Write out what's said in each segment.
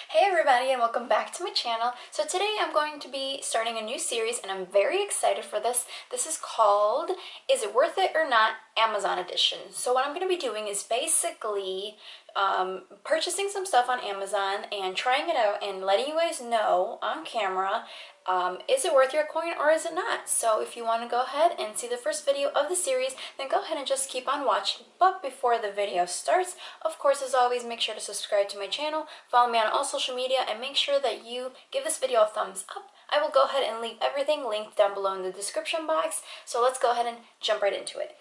Hey everybody, and welcome back to my channel. So today I'm going to be starting a new series and I'm very excited for this. This is called Is It Worth It or Not? Amazon Edition. So what I'm going to be doing is basically purchasing some stuff on Amazon and trying it out and letting you guys know on camera, is it worth your coin or is it not? So if you want to go ahead and see the first video of the series, then go ahead and just keep on watching. But before the video starts, of course, as always, make sure to subscribe to my channel, follow me on all social media, and make sure that you give this video a thumbs up. I will go ahead and leave everything linked down below in the description box. So let's go ahead and jump right into it.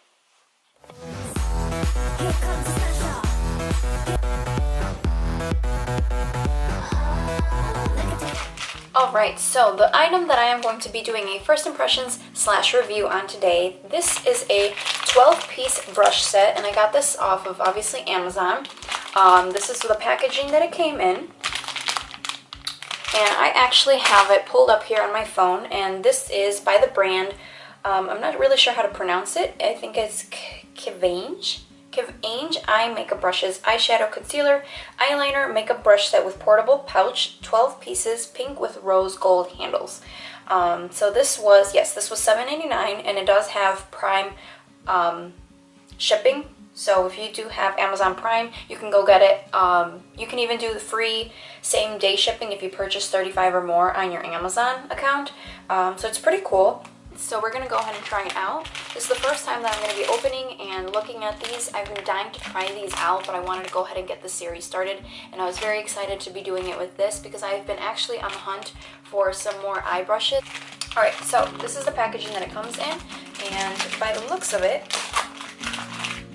Alright, so the item that I am going to be doing a first impressions / review on today, this is a 12-piece brush set, and I got this off of, obviously, Amazon. This is the packaging that it came in, and I actually have it pulled up here on my phone, and this is by the brand, I'm not really sure how to pronounce it. I think it's XoXo eye makeup brushes, eyeshadow, concealer, eyeliner, makeup brush set with portable pouch, 12 pieces, pink with rose gold handles. So this was, yes, this was $7.99, and it does have Prime shipping. So if you do have Amazon Prime, you can go get it. You can even do the free same-day shipping if you purchase 35 or more on your Amazon account. So it's pretty cool. So we're going to go ahead and try it out. This is the first time that I'm going to be opening and looking at these. I've been dying to try these out, but I wanted to go ahead and get the series started. And I was very excited to be doing it with this because I've been actually on the hunt for some more eye brushes. Alright, so this is the packaging that it comes in. And by the looks of it,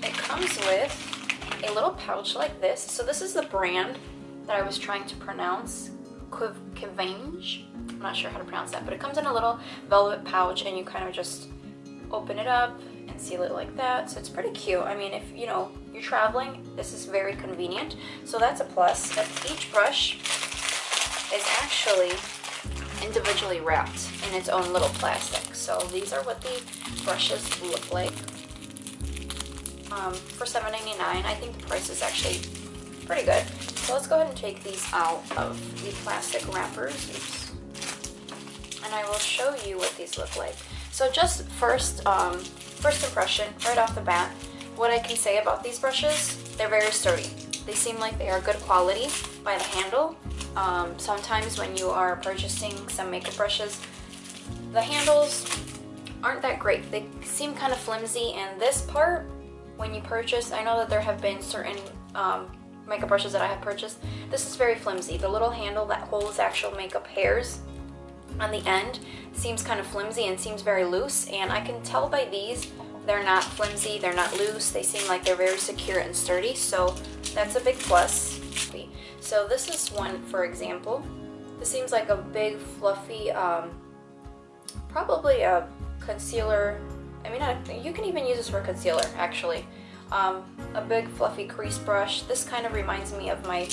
it comes with a little pouch like this. So this is the brand that I was trying to pronounce, XoXo. I'm not sure how to pronounce that, but it comes in a little velvet pouch, and you kind of just open it up and seal it like that. So it's pretty cute. I mean, if you're traveling, this is very convenient. So that's a plus. Each brush is actually individually wrapped in its own little plastic. So these are what the brushes look like. For $7.99, I think the price is actually pretty good. So let's go ahead and take these out of the plastic wrappers. Oops. And I will show you what these look like. So just first impression, right off the bat, what I can say about these brushes, they're very sturdy. They seem like they are good quality by the handle. Sometimes when you are purchasing some makeup brushes, the handles aren't that great. They seem kind of flimsy, and this part, when you purchase, I know that there have been certain makeup brushes that I have purchased. This is very flimsy. The little handle that holds actual makeup hairs on the end seems kind of flimsy and seems very loose, and I can tell by these they're not flimsy, they're not loose, they seem like they're very secure and sturdy, so that's a big plus. So this is one, for example. This seems like a big fluffy, probably a concealer. I mean, you can even use this for concealer, actually. A big fluffy crease brush. This kind of reminds me of my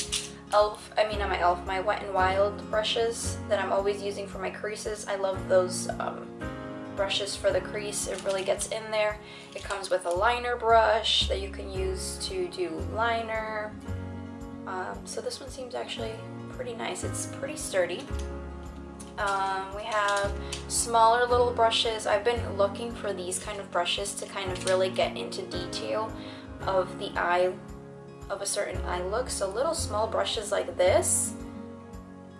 my Wet n Wild brushes that I'm always using for my creases. I love those brushes for the crease. It really gets in there. It comes with a liner brush that you can use to do liner. So this one seems actually pretty nice. It's pretty sturdy. We have smaller little brushes. I've been looking for these kind of brushes to kind of really get into detail of the eye, of a certain eye look. So little small brushes like this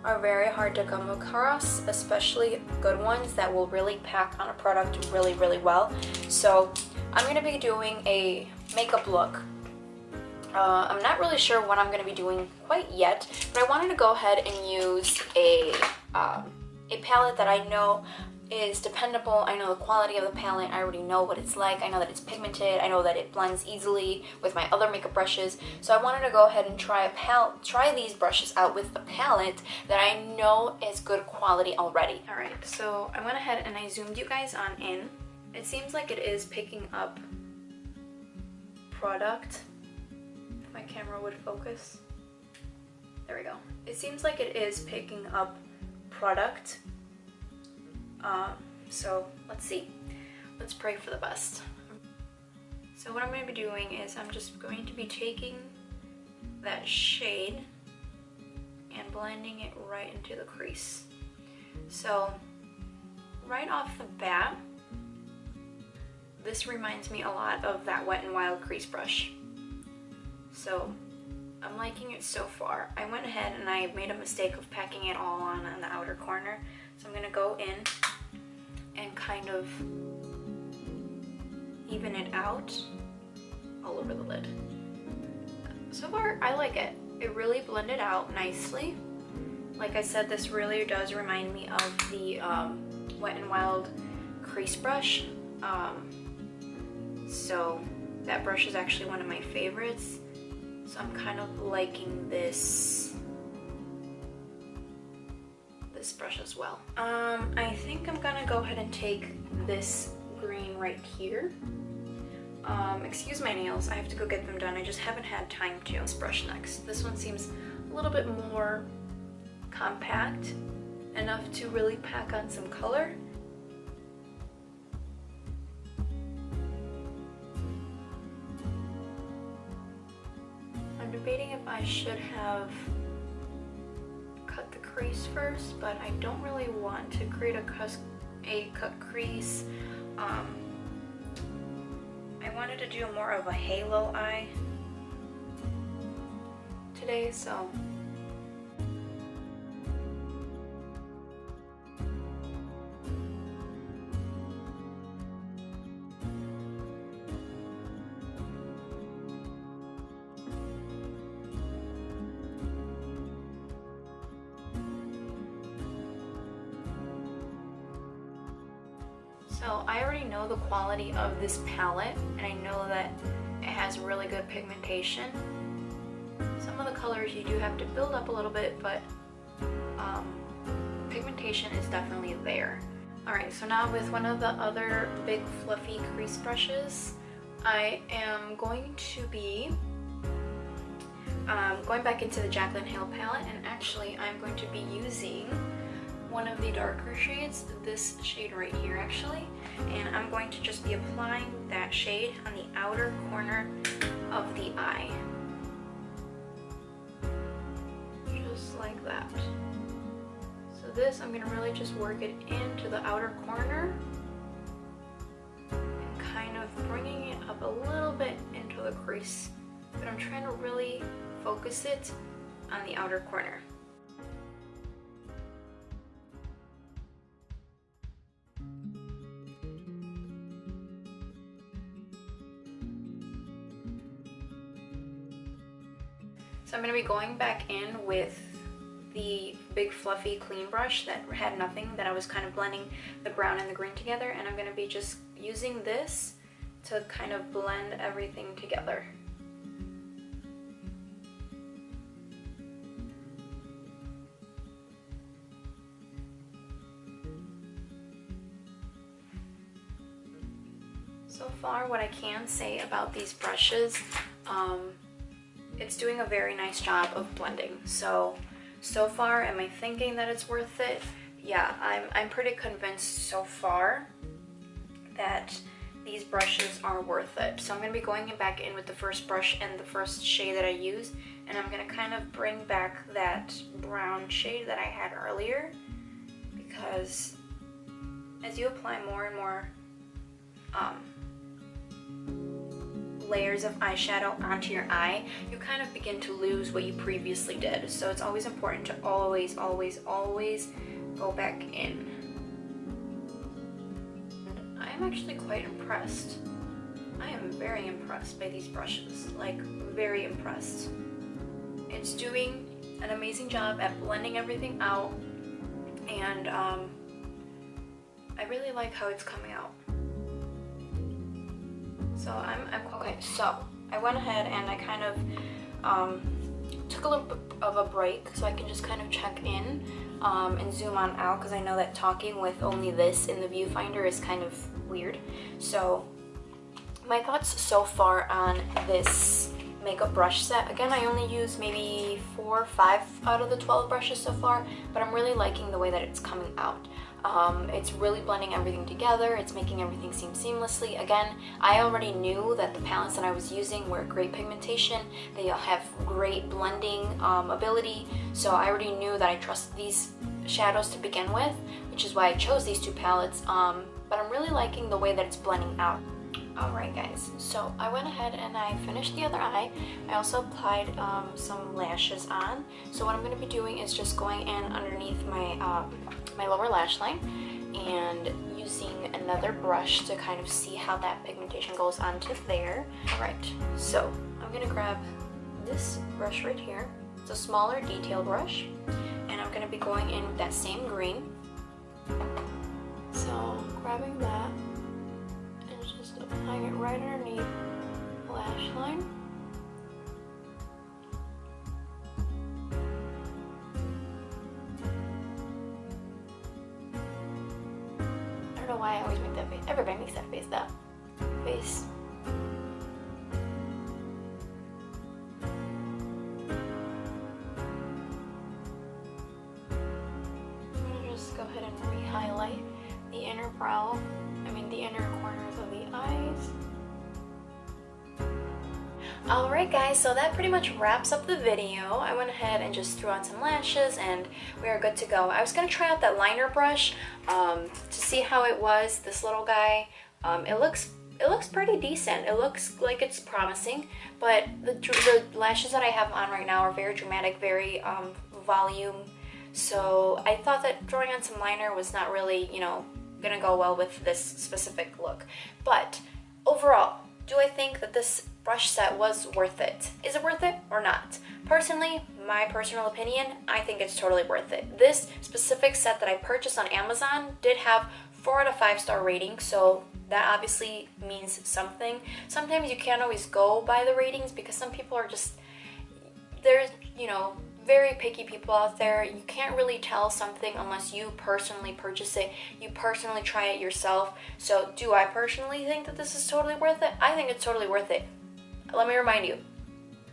are very hard to come across, especially good ones that will really pack on a product really, really well. So I'm going to be doing a makeup look. I'm not really sure what I'm going to be doing quite yet, but I wanted to go ahead and use a palette that I know is dependable. I know the quality of the palette. I already know what it's like. I know that it's pigmented. I know that it blends easily with my other makeup brushes. So I wanted to go ahead and try these brushes out with a palette that I know is good quality already. Alright, so I went ahead and I zoomed you guys on in. It seems like it is picking up product. If my camera would focus. There we go. It seems like it is picking up product. So let's see. Let's pray for the best. So what I'm going to be doing is I'm just going to be taking that shade and blending it right into the crease. So right off the bat, this reminds me a lot of that Wet n Wild crease brush. So I'm liking it so far. I went ahead and I made a mistake of packing it all on the outer corner. So I'm gonna go in and kind of even it out all over the lid. So far, I like it. It really blended out nicely. Like I said, this really does remind me of the Wet n Wild crease brush. So that brush is actually one of my favorites. So I'm kind of liking this brush as well. I think I'm gonna go ahead and take this green right here. Excuse my nails, I have to go get them done. I just haven't had time to. This brush next. This one seems a little bit more compact, enough to really pack on some color. I'm debating if I should have cut the crease first, but I don't really want to create a cut crease. I wanted to do more of a halo eye today, so I already know the quality of this palette, and I know that it has really good pigmentation. Some of the colors you do have to build up a little bit, but pigmentation is definitely there. Alright, so now with one of the other big fluffy crease brushes, I am going to be going back into the Jaclyn Hill palette, and actually I'm going to be using one of the darker shades, this shade right here actually, and I'm going to just be applying that shade on the outer corner of the eye. Just like that. So this, I'm gonna really just work it into the outer corner and kind of bringing it up a little bit into the crease. But I'm trying to really focus it on the outer corner. So I'm going to be going back in with the big fluffy clean brush that had nothing, that I was kind of blending the brown and the green together, and I'm going to be just using this to kind of blend everything together. So far, what I can say about these brushes, it's doing a very nice job of blending. So far, am I thinking that it's worth it? Yeah, I'm pretty convinced so far that these brushes are worth it. So I'm going to be going back in with the first brush and the first shade that I used, and I'm going to kind of bring back that brown shade that I had earlier, because as you apply more and more layers of eyeshadow onto your eye, you kind of begin to lose what you previously did. So it's always important to always go back in. And I am actually quite impressed. I am very impressed by these brushes, like very impressed. It's doing an amazing job at blending everything out, and I really like how it's coming out. So okay, so I went ahead and I kind of took a little bit of a break so I can just kind of check in and zoom on out, because I know that talking with only this in the viewfinder is kind of weird. So my thoughts so far on this makeup brush set. Again, I only used maybe 4 or 5 out of the 12 brushes so far, but I'm really liking the way that it's coming out. It's really blending everything together. It's making everything seem seamlessly. Again, I already knew that the palettes that I was using were great pigmentation. They all have great blending ability. So I already knew that I trusted these shadows to begin with, which is why I chose these two palettes. But I'm really liking the way that it's blending out. Alright guys, so I went ahead and I finished the other eye. I also applied some lashes on. So what I'm going to be doing is just going in underneath my, my lower lash line and using another brush to kind of see how that pigmentation goes onto there. Alright, so I'm going to grab this brush right here. It's a smaller detail brush, and I'm going to be going in with that same green. So grabbing that, just applying it right underneath the lash line. I don't know why I always make that face. Everybody makes that face. That face. I'm gonna just go ahead and re-highlight the inner brow. The inner corners of the eyes. Alright guys, so that pretty much wraps up the video. I went ahead and just threw on some lashes and we are good to go. I was going to try out that liner brush to see how it was, this little guy. It looks pretty decent. It looks like it's promising, but the lashes that I have on right now are very dramatic, very volume. So I thought that throwing on some liner was not really, you know, gonna go well with this specific look. But overall, do I think that this brush set was worth it? Is it worth it or not? Personally, my personal opinion, I think it's totally worth it. This specific set that I purchased on Amazon did have 4 out of 5 star rating, so that obviously means something. Sometimes you can't always go by the ratings because some people are just, there's, you know, very picky people out there. You can't really tell something unless you personally purchase it, you personally try it yourself. So do I personally think that this is totally worth it? I think it's totally worth it. Let me remind you,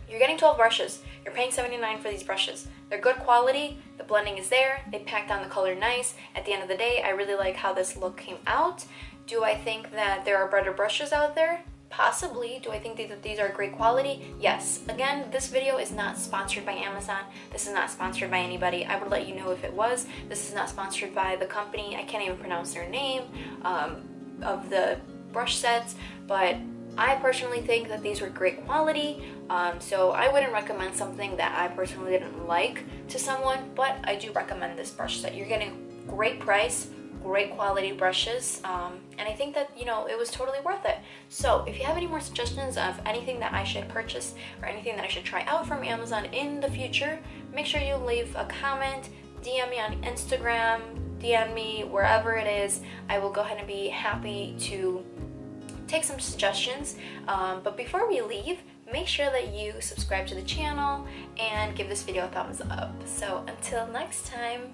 you're getting 12 brushes. You're paying $79 for these brushes. They're good quality, the blending is there, they packed on the color nice. At the end of the day, I really like how this look came out. Do I think that there are better brushes out there? Possibly. Do I think that these are great quality? Yes. Again, this video is not sponsored by Amazon. This is not sponsored by anybody. I would let you know if it was. This is not sponsored by the company. I can't even pronounce their name of the brush sets, but I personally think that these were great quality. So I wouldn't recommend something that I personally didn't like to someone, but I do recommend this brush set. You're getting great price, great quality brushes, and I think that, you know, it was totally worth it. So if you have any more suggestions of anything that I should purchase or anything that I should try out from Amazon in the future, make sure you leave a comment, DM me on Instagram, DM me wherever it is. I will go ahead and be happy to take some suggestions. But before we leave, make sure that you subscribe to the channel and give this video a thumbs up. So until next time,